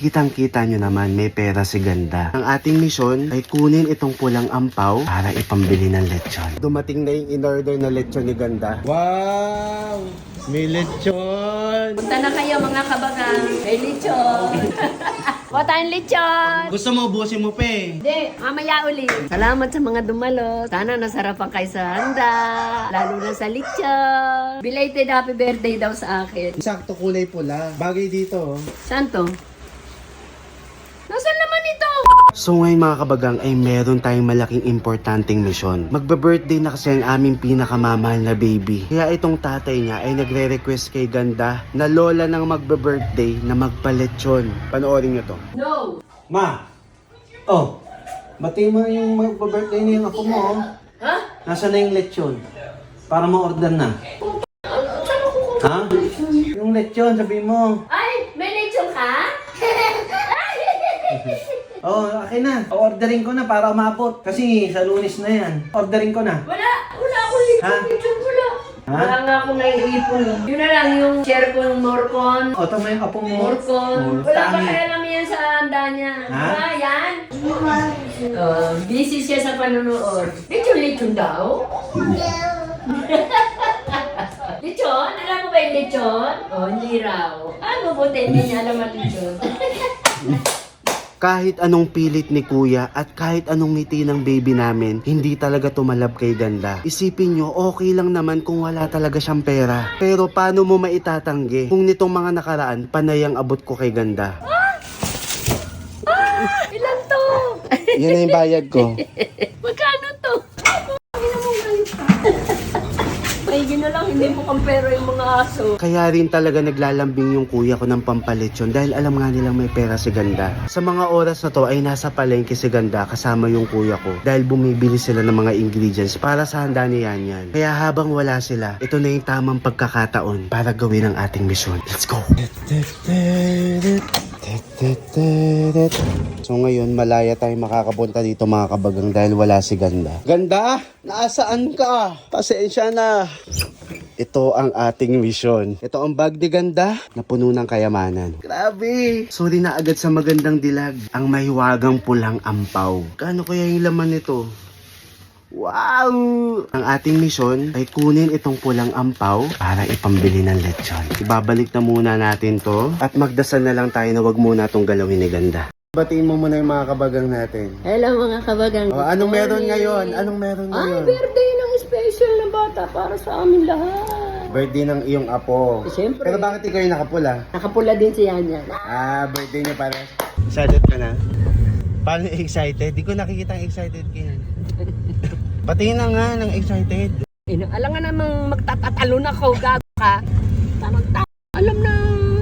Kitang-kita nyo naman may pera si Ganda. Ang ating misyon ay kunin itong pulang ampaw para ipambili ng lechon. Dumating na yung in-order na lechon ni Ganda. Wow! May lechon! Punta na kayo mga kabagang. May lechon. Kuha tayong lechon. Gusto mo, ubusin mo pa eh. Hindi, mamaya ulit. Salamat sa mga dumalo. Sana nasarapan kayo sa handa. Lalo na sa lechon. Belated happy birthday daw sa akin. Sakto kulay pula. Bagay dito. Saan to? Nasaan naman ito? So ngayon mga kabagang ay meron tayong malaking importanteng misyon. Magbe-birthday na kasi ang aming pinakamamahal na baby. Kaya itong tatay niya ay nagre-request kay Ganda na lola ng magbe-birthday na magpalechon. Panoorin niyo to. No. Ma! Oh! Batiin mo yung magbe-birthday na yung ako mo. Oh. Ha? Nasaan na yung lechon? Para ma-order na. Saan ako kukuha? Ha? Yung lechon, sabi mo. Ay, may lechon ka? Oh, akin na. Ordering ko na para umabot. Kasi sa Lunes na yan. Ordering ko na. Wala akong lechon. Ha? Lechon wala. Ha? Wala nga akong naiipon. Yun na lang yung share ko ng Morcon. O, tama yung apo mo. Morcon. Oh, Wala pa tami. kaya naman yan sa handa niya. Ha? Ha? Yan? Busy siya sa panunood. Lechon daw? Lechon? Alam mo ba yung lechon? Oh, hindi raw. Ano buti hindi niya alam ang lechon? Kahit anong pilit ni kuya at kahit anong ngiti ng baby namin, hindi talaga tumalab kay Ganda. Isipin nyo, okay lang naman kung wala talaga siyang pera. Pero paano mo maitatanggi kung nitong mga nakaraan, panay ang abot ko kay Ganda? Ilan to? Yan na yung bayad ko. Magkano to? Maigi na lang, hindi mo kampero yung mga aso. Kaya rin talaga naglalambing yung kuya ko ng pampalechon dahil alam nga nilang may pera si Ganda. Sa mga oras na to ay nasa palengke si Ganda kasama yung kuya ko dahil bumibili sila ng mga ingredients para sa handa ni Yan. Kaya habang wala sila, ito na yung tamang pagkakataon para gawin ang ating misyon. Let's go! So ngayon, malaya tayo makakapunta dito mga kabagang dahil wala si Ganda. Ganda! Nasaan ka? Pasensya na. Ito ang ating misyon. Ito ang bag ni Ganda na puno ng kayamanan. Grabe! Sorry na agad sa magandang dilag. Ang mahiwagang pulang ampaw. Kano kaya yung laman nito? Wow! Ang ating misyon ay kunin itong pulang ampaw para ipambili ng lechon. Ibabalik na muna natin to at magdasal na lang tayo na wag muna itong galawin ni Ganda. Batiin mo muna yung mga kabagang natin. Hello mga kabagang. Oh, anong meron ngayon? Anong meron Ay, ngayon? birthday ng special na bata para sa amin lahat. Birthday ng iyong apo. Siyempre. Pero bakit ikaw yung nakapula? Nakapula din si Yan. Birthday niya para. Excited ka na? Paano excited? Di ko nakikita ang excited ka yan. Patingin na nga ng excited. Alam nga namang magtatatalo na ko, gago ka. Alam na,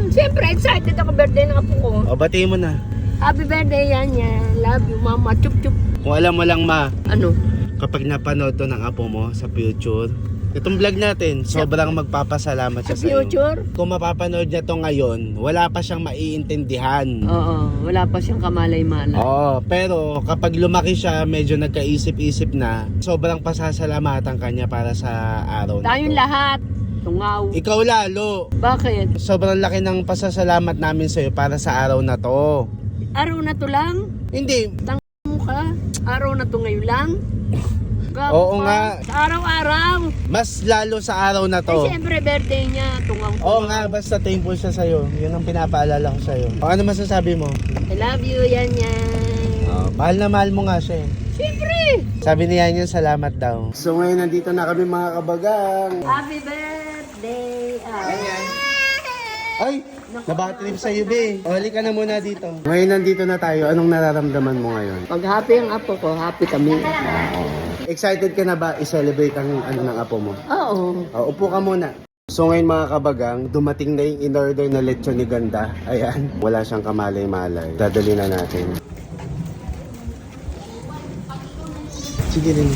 siyempre excited ako birthday ng apo ko. O, batiin mo na. Happy birthday Yan. Love you mama, chup chup. Kung alam mo lang ma, Ano? kapag napanood to ng apo mo sa future, itong vlog natin, sobrang magpapasalamat siya Sa sa iyo. future? Kung mapapanood niya to ngayon, wala pa siyang maiintindihan. Oo, wala pa siyang kamalay-malay. Oo, pero kapag lumaki siya, medyo nagkaisip-isip na, sobrang pasasalamatan kanya para sa araw na Tayong to. lahat, tungaw. Ikaw lalo. Bakit? Sobrang laki ng pasasalamat namin sa'yo para sa araw na to. Araw na to lang? Hindi. Mo ka? Araw na to ngayon lang? Gago Oo ka. nga. Sa araw-araw. Mas lalo sa araw na Ay, to. siyempre birthday niya, tungaw. Oo nga, basta thankful siya sa'yo. Yun ang pinapaalala ko sa'yo. O, ano masasabi mo? I love you, Yan. Mahal na mahal mo nga siya eh. Siyempre! Sabi ni Yan salamat daw. So ngayon nandito na kami mga kabagang. Happy birthday! Ay! Nabatrip sa iyo, be. O, halika na muna dito. Ngayon nandito na tayo. Anong nararamdaman mo ngayon? Pag happy ang apo ko, happy kami. Excited ka na ba i-celebrate ang ano ng apo mo? Oo. O, upo ka muna. So ngayon mga kabagang, dumating na yung in-order na lechon ni Ganda. Ayan, wala siyang kamalay-malay. Dadali na natin. Sige rin.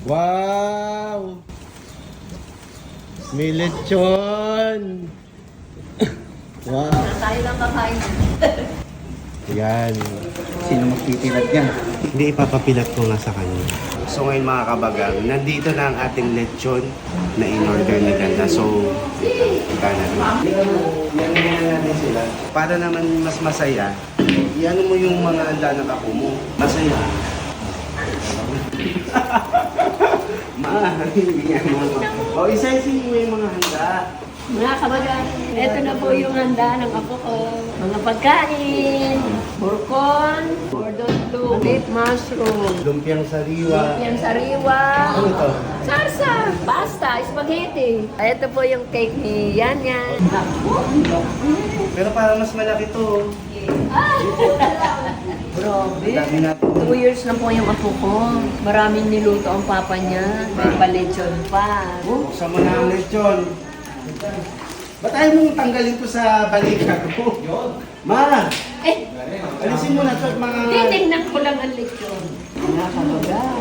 Wow! May lechon! Wow! Tayo lang kakain. Sige Yan. Sino magpipilad yan? Hindi, ipapapilat ko nga sa kanya. So ngayon mga kabagang, nandito na ang ating lechon na in-order ni Ganda. So, gana na. Yan natin sila. Para naman mas masaya, iano mo yung mga handa ng kapo mo. Masaya. Hindi nga mga. O, isa-ising mo yung mga handa. Mga kabagan, eto na po yung handa ng apo ko. Mga pagkain, burkon, cordon beef mushroom, Lumpiang sariwa. yung sariwa, Ano to? sarsa, pasta, spaghetti. Ito po yung cake ni Yan Yan. Pero parang mas malaki to. Grabe. Dami natin. 2 years na po yung apo ko. Maraming niluto ang papa niya. May palechon pa. Buksan mo na ang lechon. Ba't ayaw mong tanggalin ko sa balikat ko? Ma! Eh, Alisin mo na ito at mga... titignan ko lang ang lechon. Mga kabagan.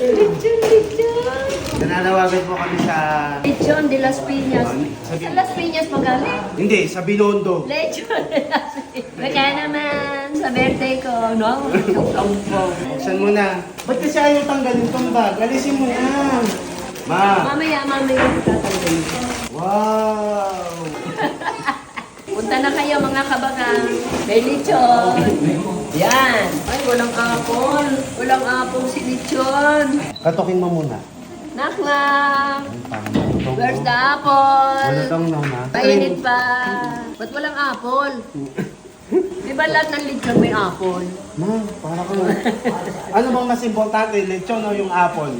Lechon. Nananawagan po kami sa... Lechon de Las Piñas. Sa Las Piñas magaling. Hindi, sa Binondo. Lechon de Las Piñas. Kaya naman, sa birthday ko, no? Kampo. Buksan mo na. Ba't kasi ayaw tanggalin itong bag? Alisin mo na. Ma! Mamaya tatanggalin ko. Wow! Punta na kayo mga kabagang. May lechon. Yan. Ay, walang apple. Walang apple si lechon. Katokin mo muna. Knock knock. Parang malutong. Where's the apple? Malutong na na. Painit pa. Ba't walang apple? Di ba lahat ng lechon may apple? Ma, para ko. Ano bang mas importante, lechon o yung apple?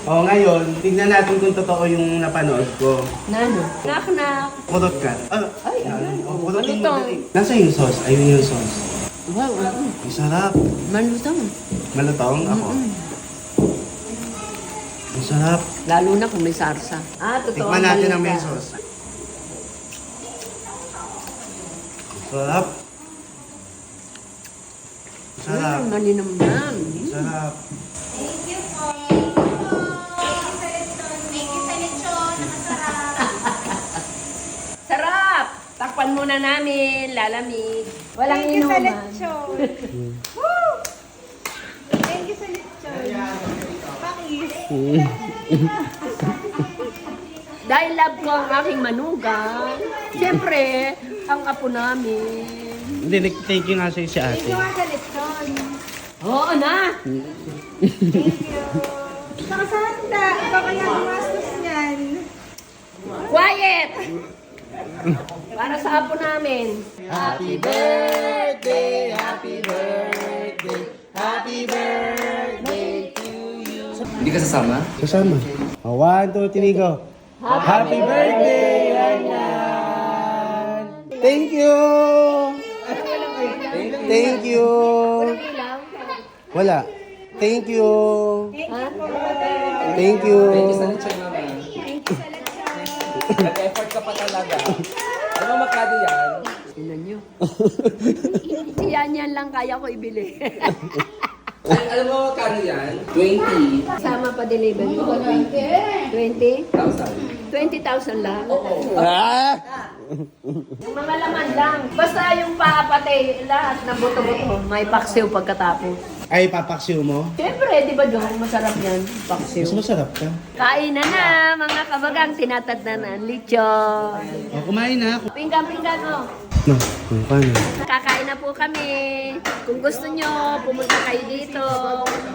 O ngayon, tignan natin kung totoo yung napanood ko. Nano? Knock knock. Kurot ka. Ay, Yan. O, kurotin mo malutong. dali. Nasa yung sauce? Ayun yung sauce. Wow, Ang sarap. malutong. Malutong ako. Ang sarap. Lalo na kung may sarsa. Totoo. Tikman natin ang may balita. sauce. Ang sarap. Ang sarap. Malinamnam. Ang sarap. Sarap! Takpan muna namin, lalamig. Walang Thank you sa inuman. lechon. Woo! Thank you sa lechon. Pakis. Dahil love ko ang aking manugang, siyempre, ang apo namin. Hindi, thank you nga sa'yo si Thank ate. you nga sa lechon. Oo na! Thank you. Saka sa handa. Ikaw kaya gumastos niyan. Quiet! Para sa apo namin. Happy birthday, happy birthday, happy birthday to you. Hindi ka sasama? Kasama. 1, 2, 3, go. Happy birthday, Yanyan! Thank you! Thank you! Wala. Thank you! Thank you! Sa lechon mama. Nag-effort ka pa talaga. Ano mo magkano yan? Tingnan nyo. Yan lang kaya ko ibili. Alam mo magkano yan? 20,000. Kasama pa delivery. 20? 20,000 lang. Ah! Yung mga laman lang. Basta yung paapatay, lahat na buto-buto. May paksiw pagkatapos. Ay, papaksiw mo? Siyempre, di ba Dong? Masarap yan. Mas Paksiw. masarap ka. Kain na mga kabagang tinatad na ng lechon. O, kumain na ako. Pinggan mo. No, paano? Kakain na po kami. Kung gusto nyo, pumunta kayo dito.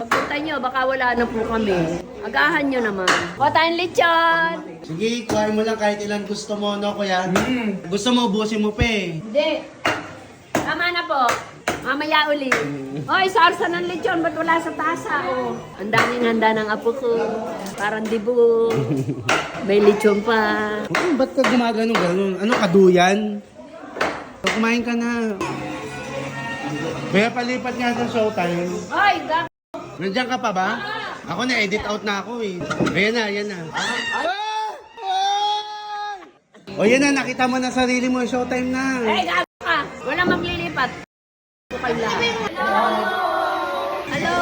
Pagpunta nyo, baka wala na po kami. Agahan nyo naman. Kuha tayong lechon. Sige, kuhain mo lang kahit ilan gusto mo, no, kuya? Gusto mo, ubusin mo pa eh. Hindi. Tama na po. Mamaya uli. Oy, sarsa ng lechon. Ba't wala sa tasa? Oh. Ang daming handa ng apo ko. Parang dibu. May lechon pa. Ba't ka gumagano-ganon? Ano, kaduyan? So, kumain ka na. Kaya palipat nga sa showtime. Oy, Nandiyan ka pa ba? Ako na, edit out na ako eh. Ayan na, ayan na. O yan na, nakita mo na sarili mo, showtime na. Hey, gago ka! Walang maglilipat. Ito kayo lahat. Hello!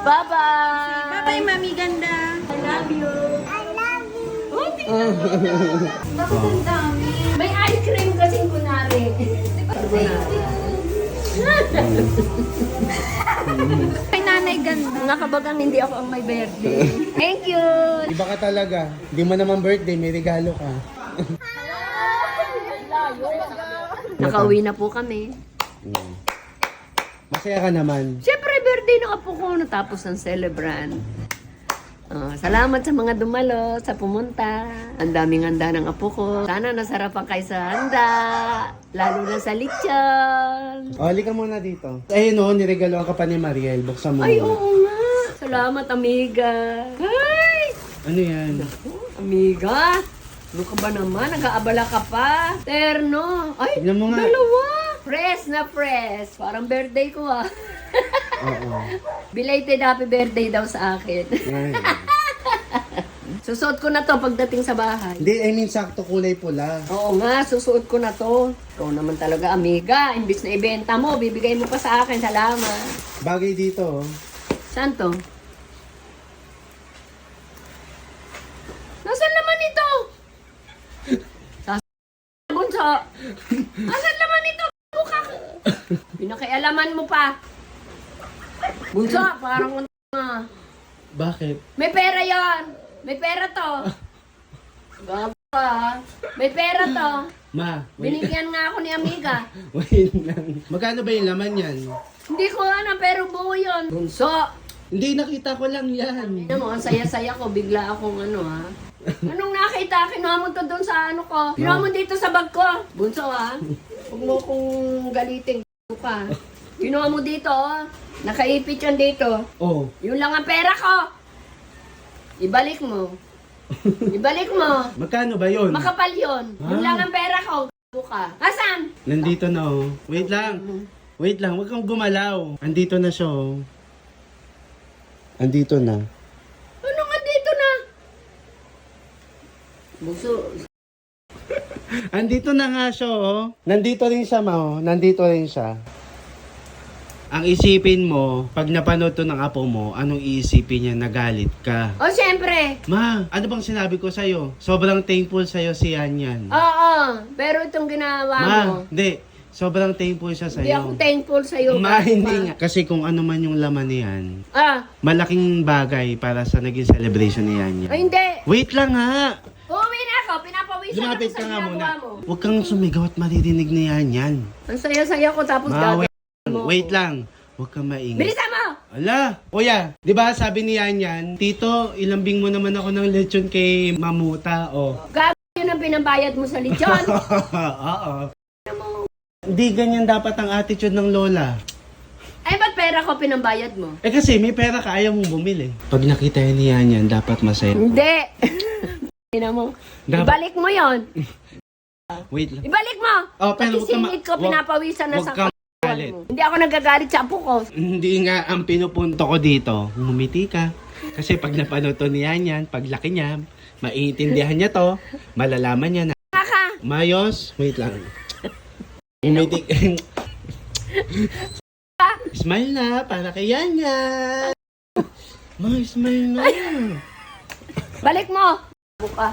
Bye-bye! Bye-bye, Mami Ganda. I love you! Bakit ang dami? May ice cream kasi Kay Nanay Ganda. Mga kabagang hindi ako ang may birthday. Thank you! Iba ka talaga. Hindi mo naman birthday, may regalo ka. Nakauwi na po kami. Masaya ka naman. Siyempre, birthday ng apo ko natapos ng celebrant. Salamat sa mga dumalo, sa pumunta. Ang daming handa ng apo ko. Sana nasarapan kayo sa handa. Lalo na sa lechon. O, halika muna dito. Ayun o, niregaloan ka pa ni Mariel. Buksan mo Ay, muna. oo nga. Salamat, amiga. Ay! Ano yan? Amiga, ano ka ba naman? Nag-aabala ka pa. Terno. Ay, Tignan mo nga. dalawa. Press na press. Parang birthday ko ah. Oo. Belated happy birthday daw sa akin. Ay. Susuot ko na to pagdating sa bahay. Hindi, I mean, sakto kulay pula. Oo nga, susuot ko na to. Ikaw naman talaga, amiga. Imbis na ibenta mo, bibigay mo pa sa akin. Salamat. Bagay dito. Oh. Saan to? Nasaan naman ito? Bunso. Nasaan naman ito? Mukha ko. Pinakialaman mo pa. Bunso, parang Bakit? may pera yon. May pera to. Gago ka. May pera to. Ma, wait, Binigyan nga ako ni amiga. wait lang. Magkano ba yung laman yan? Hindi ko alam, pero buo yun. Bunso. Hindi, nakita ko lang yan. Ano mo, ang saya-saya ko, bigla akong ano ha. Anong nakita? Kinuha mo to doon sa ano ko. Kinuha mo dito sa bag ko. Bunso ha. Huwag mo kong galitin ka. Kinuha mo dito oh. Nakaipit yan dito. Oh, Yun lang ang pera ko. Ibalik mo. Ibalik mo. magkano ba yun? Makapal yun. Yun lang ang pera ko. Buka. Asan? Nandito na oh. Wait lang. Wait lang, huwag kang gumalaw. Andito na siya oh. Andito na. Ano nga dito na? Bunso. Andito na nga siya oh. Nandito rin siya ma oh. Nandito rin siya. Ang isipin mo, pag napanood to ng apo mo, anong iisipin niya? Nagalit ka. O siyempre. Ma, ano bang sinabi ko sa'yo? Sobrang thankful sa'yo si Yan. Oo. Pero itong ginawa mo. Ma, hindi. Sobrang thankful siya Hindi ako sa'yo. thankful sa'yo. Ma, Bakit hindi pa? nga. Kasi kung ano man yung laman niyan, Ah, malaking bagay para sa naging celebration ni Yan. ay hindi. Wait lang ha. Uuwi na ako. Pinapawisan Lumapit ako ka sa nga muna. ginagawa mo. Huwag kang sumigaw at maririnig ni Yan. Ang saya-saya ko tapos Ma, gagawin mo. wait lang. Huwag kang maingay. Bilisan mo! Ala, kuya, di ba sabi ni Yan, Tito, ilambing mo naman ako ng lechon kay Mamuta, oh. Gagawin yun ang pinabayad mo sa lechon. Oo. Hindi ganyan dapat ang attitude ng lola. Ay, ba't pera ko pinambayad mo? Eh kasi may pera ka, ayaw mong bumili. Pag nakita ni Yan, dapat masaya. Hindi. Ina mo. Dapat- Ibalik mo yon. Wait lang. Ibalik mo! Oh, pero Pati huwag ka ma- singit ko, wag- pinapawisan na wag sa kang katawan galit. mo. Hindi ako nagagalit sa apo ko. Hindi nga ang pinupunto ko dito, ngumiti ka. Kasi pag napanood to ni Yan, paglaki niya, maiintindihan niya to, malalaman niya na, Kaka! Mayos, wait lang. Umiti. Smile na, para kay Yan. Ma, smile na. Balik mo! Buka.